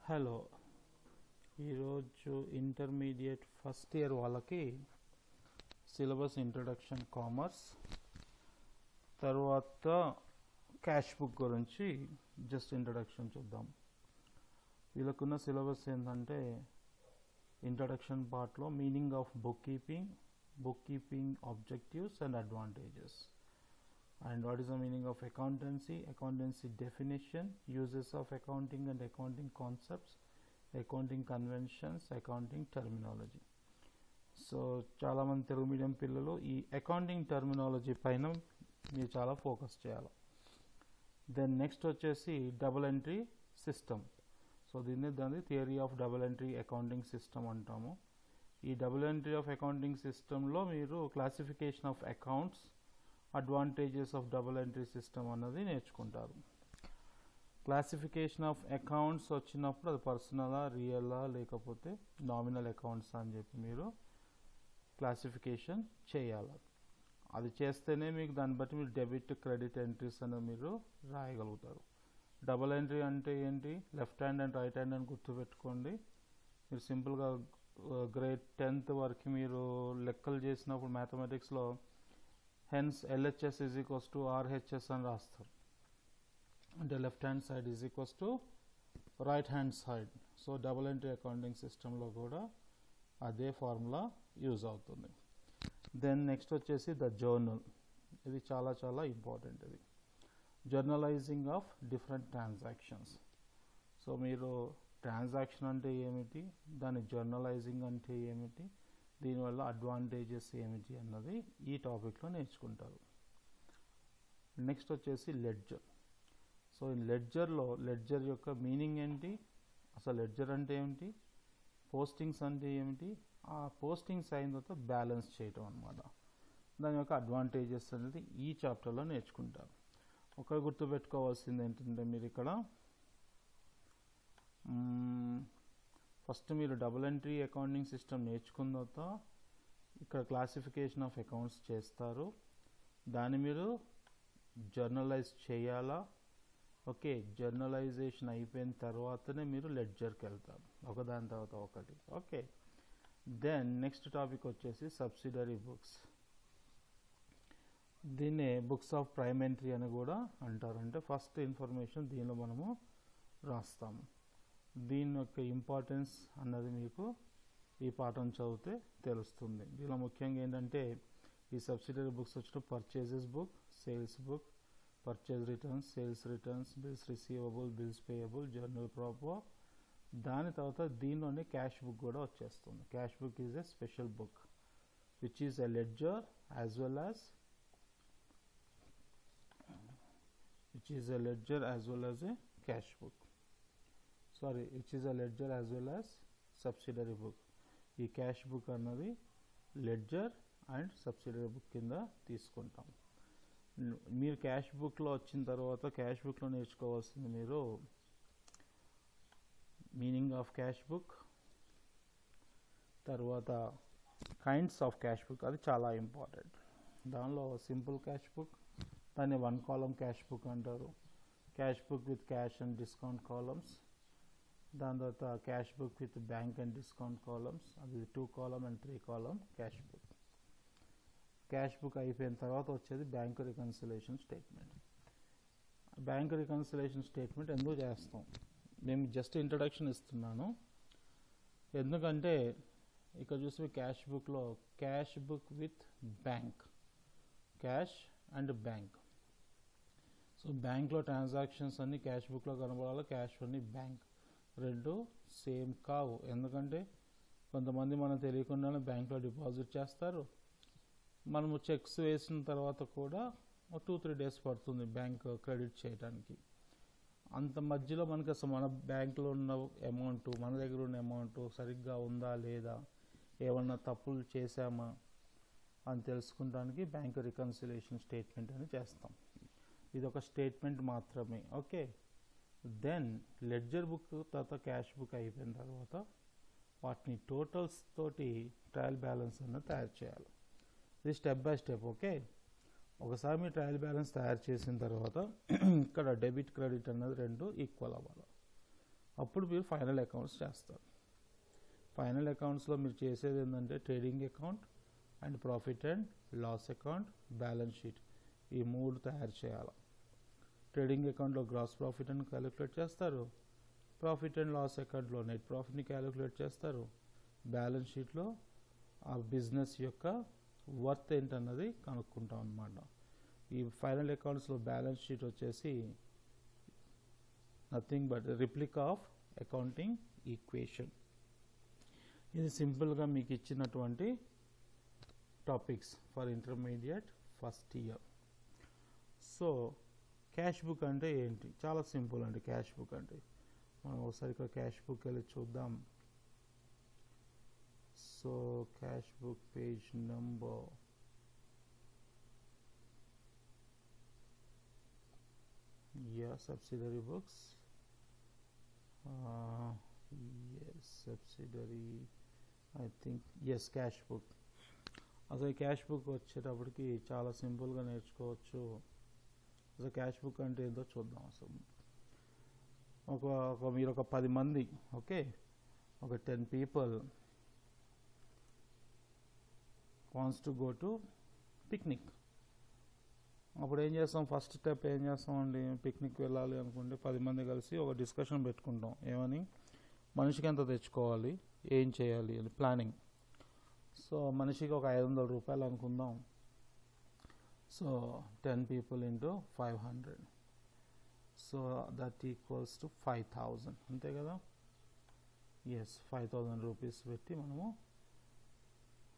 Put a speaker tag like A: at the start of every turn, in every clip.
A: Hello, ఈరోజు intermediate first year వాళ్ళకి syllabus introduction commerce తర్వాత క్యాష్ బుక్ గురించి జస్ట్ ఇంట్రడక్షన్ చూద్దాం. వీళ్ళకున్న సిలబస్ ఏంటంటే ఇంట్రడక్షన్ పార్ట్లో meaning of book keeping objectives and advantages, and what is the meaning of accountancy definition, uses of accounting and accounting concepts, accounting conventions, accounting terminology. So చాలా మంది Telugu medium పిల్లలు ఈ accounting terminology పైన మీరు చాలా focus చేయాలి. Then next వచ్చేసి double entry system. So దాన్ని theory of double entry accounting system అంటాము. ఈ డబుల్ ఎంట్రీ ఆఫ్ అకౌంటింగ్ సిస్టంలో మీరు classification of accounts, advantages of double entry system అన్నది నేర్చుకుంటారు. క్లాసిఫికేషన్ ఆఫ్ అకౌంట్స్ వచ్చినప్పుడు అది పర్సనలా, రియలా, లేకపోతే నామినల్ అకౌంట్స్ అని చెప్పి మీరు క్లాసిఫికేషన్ చేయాలి. అది చేస్తేనే మీకు దాన్ని బట్టి మీరు డెబిట్, క్రెడిట్ ఎంట్రీస్ అనేది మీరు రాయగలుగుతారు. డబుల్ ఎంట్రీ అంటే ఏంటి? Left hand and right hand అని గుర్తుపెట్టుకోండి. మీరు సింపుల్గా గ్రేడ్ 10th వరకు మీరు లెక్కలు చేసినప్పుడు మ్యాథమెటిక్స్లో hence LHS is equals to RHS అని రాస్తారు. అంటే left hand side is equals to right hand side. So double entry accounting సిస్టంలో కూడా అదే ఫార్ములా యూజ్ అవుతుంది. దెన్ నెక్స్ట్ వచ్చేసి ద జర్నల్. ఇది చాలా చాలా ఇంపార్టెంట్. ఇది journalising of different transactions. So మీరు ట్రాన్సాక్షన్ అంటే ఏమిటి, దాని జర్నలైజింగ్ అంటే ఏమిటి, దీనివల్ల అడ్వాంటేజెస్ ఏమిటి అన్నది ఈ టాపిక్లో నేర్చుకుంటారు. నెక్స్ట్ వచ్చేసి లెడ్జర్. సో ఈ లెడ్జర్ యొక్క మీనింగ్ ఏంటి, అసలు లెడ్జర్ అంటే ఏమిటి, పోస్టింగ్స్ అంటే ఏమిటి, ఆ పోస్టింగ్స్ అయిన తర్వాత బ్యాలెన్స్ చేయటం అన్నమాట. దాని యొక్క అడ్వాంటేజెస్ అనేది ఈ చాప్టర్లో నేర్చుకుంటారు. ఒకటి గుర్తుపెట్టుకోవాల్సింది ఏంటంటే మీరు ఇక్కడ ఫస్ట్ మీరు డబుల్ ఎంట్రీ అకౌంటింగ్ సిస్టమ్ నేర్చుకున్న తర్వాత ఇక్కడ క్లాసిఫికేషన్ ఆఫ్ అకౌంట్స్ చేస్తారు. దాన్ని మీరు జర్నలైజ్ చేయాలా. ఓకే, జర్నలైజేషన్ అయిపోయిన తర్వాతనే మీరు లెడ్జర్కి వెళ్తారు, ఒకదాని తర్వాత ఒకటి. ఓకే, దెన్ నెక్స్ట్ టాపిక్ వచ్చేసి సబ్సిడరీ బుక్స్. దీన్నే బుక్స్ ఆఫ్ ప్రైమ్ ఎంట్రీ అని కూడా అంటారు. అంటే ఫస్ట్ ఇన్ఫర్మేషన్ దీనిలో మనము రాస్తాము. దీని యొక్క ఇంపార్టెన్స్ అన్నది మీకు ఈ పాఠం చదివితే తెలుస్తుంది. దీనిలో ముఖ్యంగా ఏంటంటే ఈ సబ్సిడరీ బుక్స్ వచ్చిన purchases book, sales book, purchase returns, sales returns, bills receivable, bills payable, journal proper. దాని తర్వాత దీనిలోనే క్యాష్ బుక్ కూడా వచ్చేస్తుంది. Cash book is a special book which is a ledger as well as a cash book. which is a ledger as well as subsidiary book. ఈ cash book అన్నది ledger and subsidiary book కింద తీసుకుంటాం. మీరు cash బుక్లో వచ్చిన తర్వాత cash బుక్లో నేర్చుకోవాల్సింది మీరు మీనింగ్ ఆఫ్ క్యాష్ బుక్, తర్వాత కైండ్స్ ఆఫ్ క్యాష్ బుక్. అది చాలా ఇంపార్టెంట్. దానిలో సింపుల్ క్యాష్ బుక్, దాన్ని 1 column క్యాష్ బుక్ అంటారు. Cash book with cash and discount columns. దాని తర్వాత cash book with bank and discount columns. అది 2 column and 3 column cash book. Cash book అయిపోయిన తర్వాత వచ్చేది bank reconciliation statement. Bank reconciliation statement ఎందుకు చేస్తాం, నేను జస్ట్ ఇంట్రడక్షన్ ఇస్తున్నాను. ఎందుకంటే ఇక్కడ చూస్తే క్యాష్ బుక్లో cash book with bank, cash and bank. So బ్యాంక్లో ట్రాన్సాక్షన్స్ అన్నీ క్యాష్ బుక్లో కనబడాలి, క్యాష్ అన్ని బ్యాంక్ రెండు సేమ్ కావు. ఎందుకంటే కొంతమంది మనం తెలియకుండానే బ్యాంక్లో డిపాజిట్ చేస్తారు. మనము చెక్స్ వేసిన తర్వాత కూడా 2-3 days పడుతుంది బ్యాంక్ క్రెడిట్ చేయడానికి. అంత మధ్యలో మనకి అసలు మన బ్యాంక్లో ఉన్న అమౌంట్, మన దగ్గర ఉన్న అమౌంట్ సరిగ్గా ఉందా లేదా, ఏమన్నా తప్పులు చేశామా అని తెలుసుకోవడానికి బ్యాంక్ రికన్సిలేషన్ స్టేట్మెంట్ అని చేస్తాం. ఇది ఒక స్టేట్మెంట్ మాత్రమే. ఓకే, దెన్ లెడ్జర్ బుక్ తర్వాత క్యాష్ బుక్ అయిపోయిన తర్వాత వాటిని టోటల్స్ తోటి ట్రయల్ బ్యాలెన్స్ అన్నది తయారు చేయాలి. ఇది స్టెప్ బై స్టెప్. ఓకే, ఒకసారి మీ ట్రయల్ బ్యాలెన్స్ తయారు చేసిన తర్వాత ఇక్కడ డెబిట్, క్రెడిట్ అన్నది రెండు ఈక్వల్ అవ్వాలి. అప్పుడు మీరు ఫైనల్ అకౌంట్స్ చేస్తారు. ఫైనల్ అకౌంట్స్లో మీరు చేసేది ఏంటంటే trading account and profit and loss account, balance sheet, ఈ 3 తయారు చేయాలి. ట్రేడింగ్ అకౌంట్లో గ్రాస్ ప్రాఫిట్ని క్యాలిక్యులేట్ చేస్తారు, ప్రాఫిట్ అండ్ లాస్ అకౌంట్లో నెట్ ప్రాఫిట్ని క్యాలిక్యులేట్ చేస్తారు, బ్యాలెన్స్ షీట్లో ఆ బిజినెస్ యొక్క వర్త్ ఏంటన్నది కనుక్కుంటాం అన్నమాట. ఈ ఫైనల్ అకౌంట్స్లో బ్యాలెన్స్ షీట్ వచ్చేసి nothing but replica of accounting equation. ఇది సింపుల్గా మీకు ఇచ్చినటువంటి topics for intermediate first year. So cash book అంటే ఏంటి? చాలా సింపుల్ అండి. క్యాష్ బుక్ అంటే మనం ఒకసారి ఇక్కడ క్యాష్ బుక్ వెళ్ళి చూద్దాం. So cash book page number subsidiary books. Yes, subsidiary, I think, yes, cash book. అసలు క్యాష్ బుక్ వచ్చేటప్పటికి చాలా సింపుల్గా నేర్చుకోవచ్చు. అసలు క్యాష్ బుక్ అంటే ఏంటో చూద్దాం. అసలు మీరు ఒక 10 మంది, ఓకే, ఒక 10 people wants to go to picnic. అప్పుడు ఏం చేస్తాం? ఫస్ట్ స్టెప్ ఏం చేస్తామండి? పిక్నిక్ వెళ్ళాలి అనుకుంటే 10 మంది కలిసి ఒక డిస్కషన్ పెట్టుకుంటాం. ఏమని? మనిషికి ఎంత తెచ్చుకోవాలి, ఏం చేయాలి అని ప్లానింగ్. సో మనిషికి ఒక 500 రూపాయలు అనుకుందాం. So 10 people into 500, so that equals to 5000, అంతే కదా? ఎస్, 5000 రూపీస్ పెట్టి మనము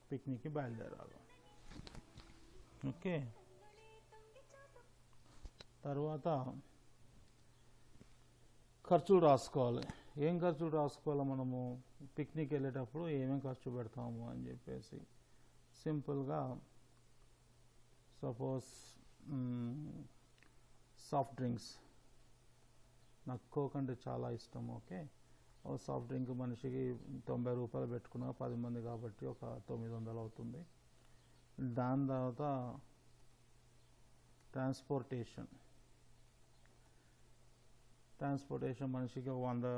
A: పిక్నిక్కి బయలుదేరాలి. ఓకే, తర్వాత ఖర్చులు రాసుకోవాలి. ఏం ఖర్చులు రాసుకోవాలి? మనము పిక్నిక్ వెళ్ళేటప్పుడు ఏమేమి ఖర్చు పెడతాము అని చెప్పేసి సింపుల్గా, సపోజ్ సాఫ్ట్ డ్రింక్స్, నాకు కోక్ అంటే చాలా ఇష్టం. ఓకే, ఓ సాఫ్ట్ డ్రింక్ మనిషికి 90 రూపాయలు పెట్టుకున్నా 10 మంది కాబట్టి ఒక 900 అవుతుంది. దాని తర్వాత ట్రాన్స్పోర్టేషన్ మనిషికి 100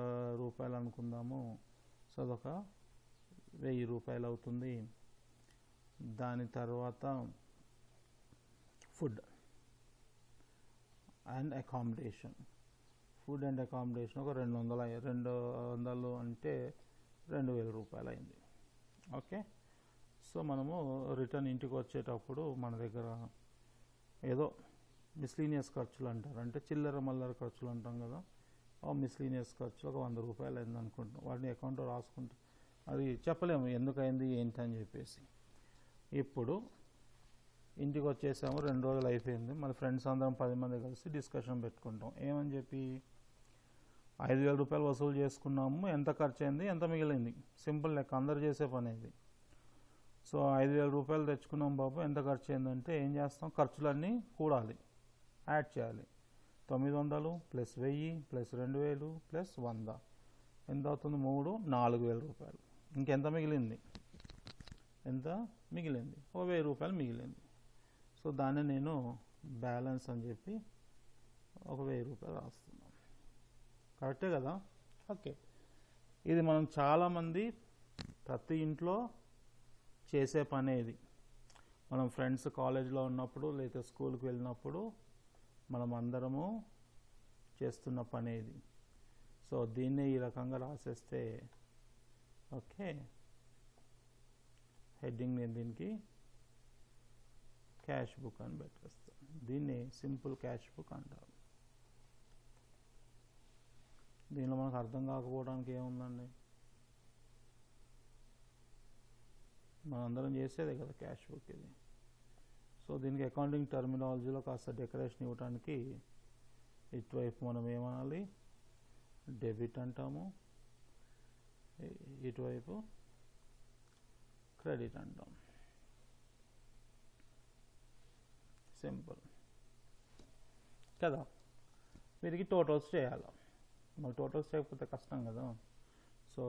A: రూపాయలు అనుకుందాము. సో అదొక 1000 రూపాయలు అవుతుంది. దాని తర్వాత ఫుడ్ అండ్ అకామిడేషన్ ఒక 200 అంటే 2000 రూపాయలు అయింది. ఓకే, సో మనము రిటర్న్ ఇంటికి వచ్చేటప్పుడు మన దగ్గర ఏదో మిస్లీనియస్ ఖర్చులు అంటారు, అంటే చిల్లర మల్లర ఖర్చులు అంటాం కదా, ఆ మిస్లీనియస్ ఖర్చులు ఒక 100 రూపాయలు అయింది అనుకుంటాం. వాటిని అకౌంట్లో రాసుకుంటాం. అది చెప్పలేము ఎందుకైంది ఏంటి అని చెప్పేసి. ఇప్పుడు ఇంటికి వచ్చేసాము, 2 రోజులు అయిపోయింది. మన ఫ్రెండ్స్ అందరం 10 మంది కలిసి డిస్కషన్ పెట్టుకుంటాం. ఏమని చెప్పి 5000 రూపాయలు వసూలు చేసుకున్నాము, ఎంత ఖర్చు అయింది, ఎంత మిగిలింది, సింపుల్ లెక్క, అందరు చేసే పని ఇది. సో 5000 రూపాయలు తెచ్చుకున్నాం బాబు, ఎంత ఖర్చు అయిందంటే ఏం చేస్తాం? ఖర్చులన్నీ కూడాలి, యాడ్ చేయాలి. 900 ప్లస్ 1000 ప్లస్ 2000 ప్లస్ 100 ఎంత అవుతుంది? 4000 రూపాయలు. ఇంకెంత మిగిలింది? ఒక 1000 రూపాయలు మిగిలింది. సో దాన్ని నేను బ్యాలెన్స్ అని చెప్పి ఒక 1000 రూపాయలు రాస్తున్నాను. కరెక్టే కదా? ఓకే, ఇది మనం చాలామంది ప్రతి ఇంట్లో చేసే పనే ఇది. మనం ఫ్రెండ్స్ కాలేజ్లో ఉన్నప్పుడు లేదా స్కూల్కి వెళ్ళినప్పుడు మనం అందరము చేస్తున్న పనే ఇది. సో దీన్ని ఈ రకంగా రాసేస్తే, ఓకే, హెడ్డింగ్ నేను దీనికి క్యాష్ బుక్ అని పెట్టేస్తాను. దీన్ని సింపుల్ క్యాష్ బుక్ అంటారు. దీనిలో మనకు అర్థం కాకపోవడానికి ఏముందండి? మనందరం చేసేదే కదా క్యాష్ బుక్ ఇది. సో దీనికి అకౌంటింగ్ టర్మినాలజీలో కాస్త డెకరేషన్ ఇవ్వడానికి ఇటువైపు మనం ఏమనాలి? డెబిట్ అంటాము, ఇటువైపు క్రెడిట్ అంటాం. సింపుల్ కదా? వీరికి టోటల్స్ చేయాలి. మరి టోటల్స్ చేయకపోతే కష్టం కదా. సో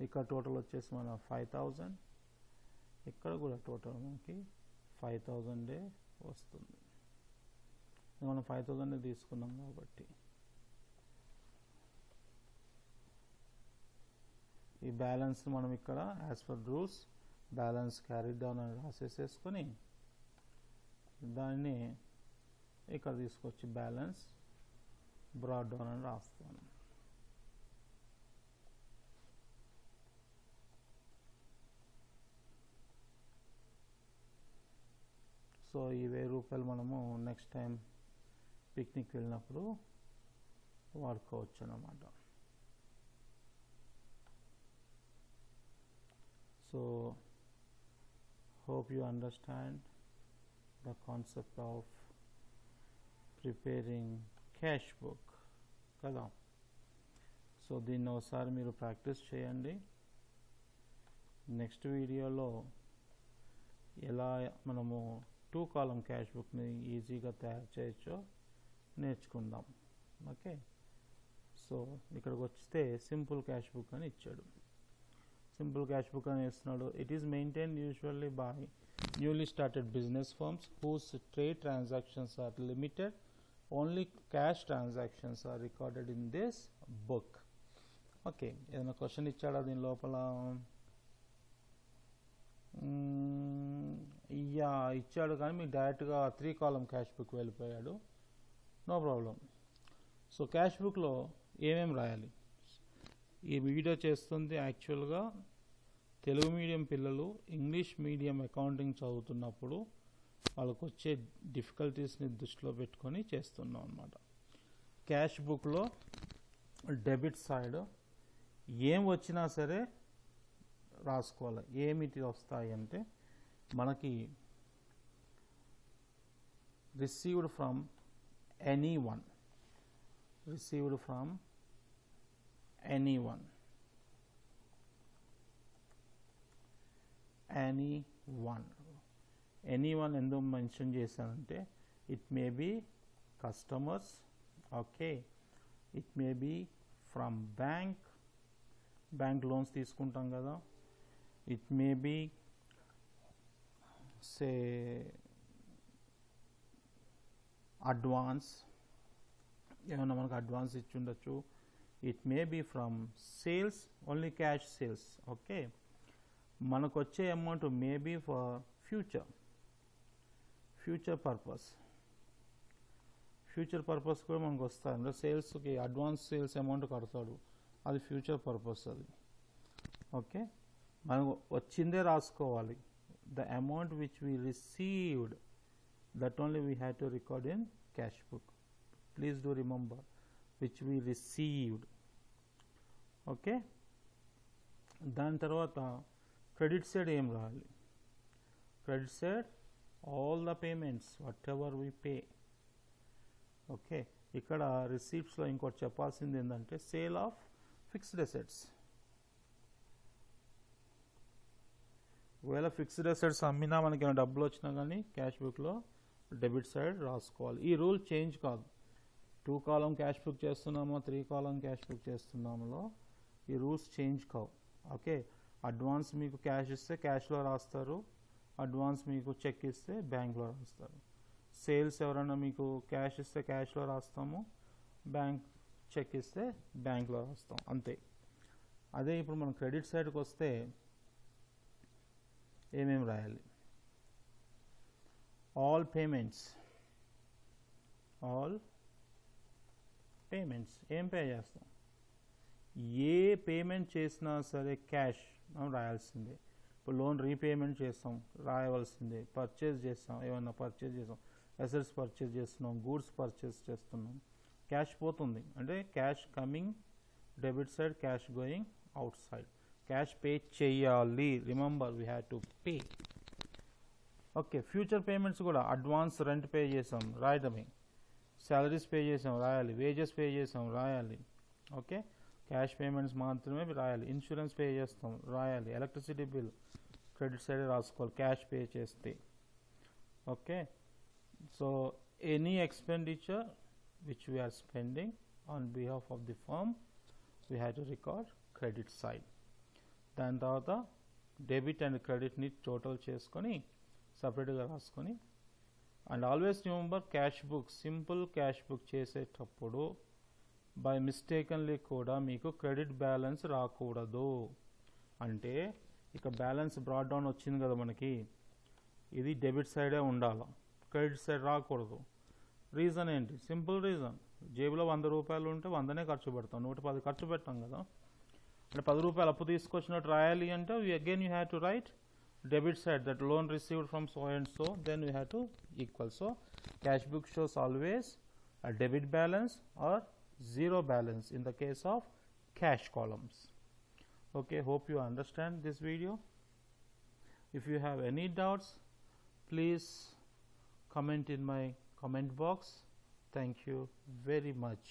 A: ఇక్కడ టోటల్ వచ్చేసి మన 5000, ఇక్కడ కూడా టోటల్ మనకి 5000 వస్తుంది. మనం 5000 తీసుకున్నాం కాబట్టి ఈ బ్యాలెన్స్ మనం ఇక్కడ as per rules balance carry down అని రాసేసేసుకొని దాన్ని ఇక్కడ తీసుకొచ్చి బ్యాలెన్స్ బ్రాడ్ డౌన్ అని రాస్తాను. సో ఈ 1000 రూపాయలు మనము నెక్స్ట్ టైం పిక్నిక్ వెళ్ళినప్పుడు వాడుకోవచ్చు అన్నమాట. So hope you understand the concept of preparing cash book కదా. సో దీన్ని ఒకసారి మీరు ప్రాక్టీస్ చేయండి. నెక్స్ట్ వీడియోలో ఎలా మనము 2 కాలమ్ క్యాష్ బుక్ని ఈజీగా తయారు చేయొచ్చో నేర్చుకుందాం. ఓకే, సో ఇక్కడికి వస్తే సింపుల్ క్యాష్ బుక్ అని ఇచ్చాడు. సింపుల్ క్యాష్ బుక్ అని ఇస్తున్నాడు. It is maintained usually by newly started business firms whose trade transactions are limited. Only cash transactions are recorded in this book. Okay, ఏదైనా question ఇచ్చాడా దీని లోపల? ఇచ్చాడు, కానీ మీకు డైరెక్ట్గా 3 కాలమ్ క్యాష్ బుక్ వెళ్ళిపోయాడు. No problem. సో క్యాష్ బుక్లో ఏమేమి రాయాలి? ఈ వీడియో చేస్తుంది యాక్చువల్గా తెలుగు మీడియం పిల్లలు ఇంగ్లీష్ మీడియం అకౌంటింగ్ చదువుతున్నప్పుడు వాళ్ళకు వచ్చే డిఫికల్టీస్ని దృష్టిలో పెట్టుకొని చేస్తున్నాం అన్నమాట. క్యాష్ బుక్లో డెబిట్ సైడ్ ఏం వచ్చినా సరే రాసుకోవాలి. ఏమిటి వస్తాయి అంటే మనకి received from anyone, received from anyone, anyone ఎందుకు మెన్షన్ చేశానంటే it may be customers, okay, it may be from bank loans తీసుకుంటాం కదా, it may be say advance, ఏమన్నా మనకు అడ్వాన్స్ ఇచ్చి ఉండొచ్చు. It may be from sales, only cash sales, okay. మనకు వచ్చే amount may be for future purpose కూడా మనకు వస్తుంది. అంటే సేల్స్కి అడ్వాన్స్ సేల్స్ అమౌంట్ కడతాడు, అది ఫ్యూచర్ పర్పస్ అది. ఓకే, మనకు వచ్చిందే రాసుకోవాలి. The amount which we received, that only we have to record in cash book. Please do remember which we received. Okay, దాని తర్వాత క్రెడిట్ సైడ్ ఏం రాయాలి? Credit side all the payments whatever we pay. Okay, ఇక్కడ రిసీప్ట్స్లో ఇంకోటి చెప్పాల్సింది ఏంటంటే sale of fixed assets. ఒకవేళ ఫిక్స్డ్ అసెట్స్ అమ్మినా మనకి ఏమైనా డబ్బులు వచ్చినా కానీ క్యాష్ బుక్లో డెబిట్ సైడ్ రాసుకోవాలి. ఈ రూల్ చేంజ్ కాదు. 2 కాలమ్ క్యాష్ బుక్ చేస్తున్నామో 3 కాలమ్ క్యాష్ బుక్ చేస్తున్నామో ఈ రూల్స్ చేంజ్ కావు. ఓకే, అడ్వాన్స్ మీకు క్యాష్ ఇస్తే క్యాష్లో రాస్తారు, అడ్వాన్స్ మీకు చెక్ ఇస్తే బ్యాంక్లో రాస్తారు. సేల్స్ ఎవరైనా మీకు క్యాష్ ఇస్తే క్యాష్లో రాస్తాము, బ్యాంక్ చెక్ ఇస్తే బ్యాంక్లో రాస్తాం, అంతే. అదే ఇప్పుడు మనం క్రెడిట్ సైడ్కి వస్తే ఏమేమి రాయాలి? ఆల్ పేమెంట్స్ ఏం పే చేస్తాం? ఏ పేమెంట్ చేసినా సరే క్యాష్ మనం రాయాల్సిందే. ఇప్పుడు లోన్ రీపేమెంట్ చేస్తాం, రాయవలసిందే. పర్చేజ్ చేస్తాం, ఏమన్నా పర్చేజ్ చేస్తాం, అసెట్స్ పర్చేజ్ చేస్తున్నాం, గూడ్స్ పర్చేజ్ చేస్తున్నాం, క్యాష్ పోతుంది అంటే cash coming debit side, cash going out side. Cash pay చేయాలి, remember we have to pay. Okay, future payments కూడా అడ్వాన్స్ రెంట్ పే చేసాం రాయడమే, సాలరీస్ పే చేసాం రాయాలి, వేజెస్ పే చేసాం రాయాలి. ఓకే, క్యాష్ పేమెంట్స్ మాత్రమే రాయాలి. ఇన్సూరెన్స్ పే చేస్తాం రాయాలి, ఎలక్ట్రిసిటీ బిల్ క్రెడిట్ సైడ్ రాసుకోవాలి క్యాష్ పే చేస్తే. Okay, so any expenditure which we are spending on behalf of the firm we have to record credit side. దాని తర్వాత డెబిట్ అండ్ క్రెడిట్ని total చేసుకొని సపరేట్గా రాసుకొని, and always remember cash book, simple cash book చేసేటప్పుడు by mistakenly కూడా మీకు credit balance రాకూడదు. అంటే ఇక బ్యాలెన్స్ బ్రాడ్ డౌన్ వచ్చింది కదా మనకి, ఇది డెబిట్ సైడే ఉండాలి, క్రెడిట్ సైడ్ రాకూడదు. రీజన్ ఏంటి? సింపుల్ రీజన్, జేబులో 100 రూపాయలు ఉంటే 100నే ఖర్చు పెడతాం, 110 ఖర్చు పెట్టాం కదా. అంటే 10 రూపాయలు అప్పు తీసుకొచ్చినట్టు రాయాలి అంటే again you have to write debit side, that loan received from so and so, then you have to equal. So cash book shows always a debit balance or zero balance in the case of cash columns. Okay, hope you understand this video. If you have any doubts, please comment in my comment box. Thank you very much.